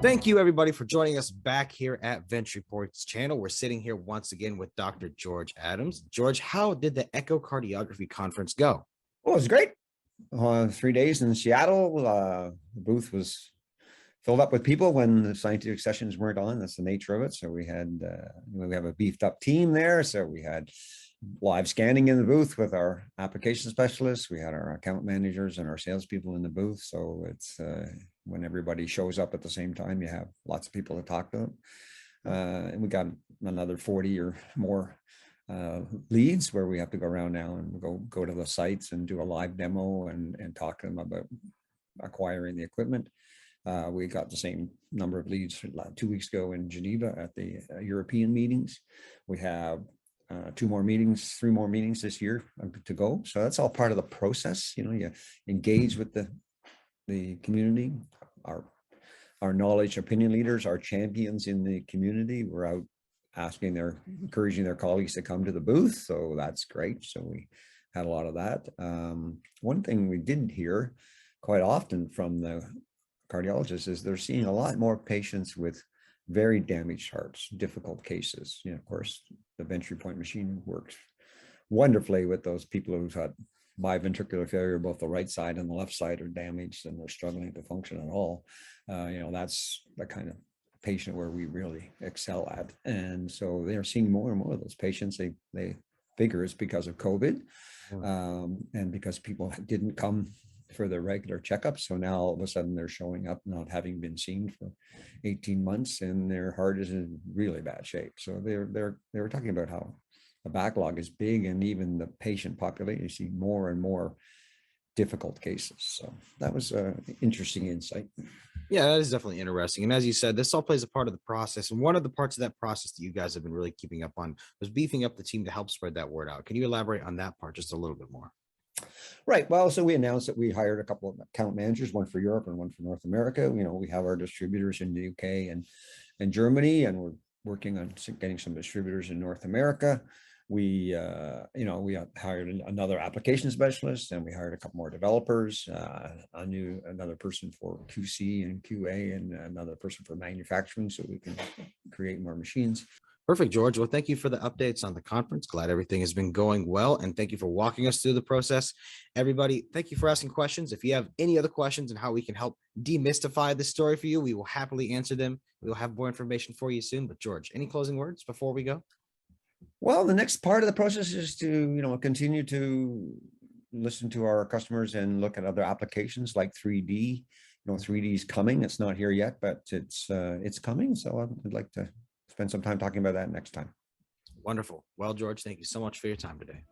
Thank you, everybody, for joining us back here at Ventripoint's channel. We're sitting here once again with Dr. George Adams. George, how did the Echocardiography conference go? Well, it was great. 3 days in Seattle. The booth was filled up with people when the scientific sessions weren't on. That's the nature of it. So we had we have a beefed up team there. So we had live scanning in the booth with our application specialists. We had our account managers and our salespeople in the booth. So it's when everybody shows up at the same time, you have lots of people to talk to them. And we got another 40 or more leads where we have to go around now and go to the sites and do a live demo and talk to them about acquiring the equipment. We got the same number of leads 2 weeks ago in Geneva at the European meetings. We have 3 more meetings this year to go. So that's all part of the process. You know, you engage with the community, our knowledge opinion leaders, our champions in the community. We're out encouraging their colleagues to come to the booth. So that's great. So we had a lot of that. One thing we didn't hear quite often from the cardiologists is they're seeing a lot more patients with very damaged hearts, difficult cases. You know, of course, the Ventripoint machine works wonderfully with those people who've had biventricular failure, both the right side and the left side are damaged and they're struggling to function at all. You know, that's the kind of patient where we really excel at. And so they're seeing more and more of those patients. They figure it's because of COVID and because people didn't come for their regular checkups. So now all of a sudden they're showing up not having been seen for 18 months and their heart is in really bad shape. So they were talking about how the backlog is big and even the patient population, you see more and more difficult cases. So that was an interesting insight. Yeah, that is definitely interesting. And as you said, this all plays a part of the process. And one of the parts of that process that you guys have been really keeping up on was beefing up the team to help spread that word out. Can you elaborate on that part just a little bit more? Right. Well, so we announced that we hired a couple of account managers, one for Europe and one for North America. You know, we have our distributors in the UK and Germany, and we're working on getting some distributors in North America. We hired another application specialist, and we hired a couple more developers, another person for QC and QA, and another person for manufacturing, so we can create more machines. Perfect, George. Well, thank you for the updates on the conference. Glad everything has been going well. And thank you for walking us through the process. Everybody, thank you for asking questions. If you have any other questions on how we can help demystify this story for you, we will happily answer them. We will have more information for you soon. But George, any closing words before we go? Well, the next part of the process is to, continue to listen to our customers and look at other applications like 3D. 3D is coming. It's not here yet, but it's coming. So I'd like to spend some time talking about that next time. Wonderful. Well, George, thank you so much for your time today.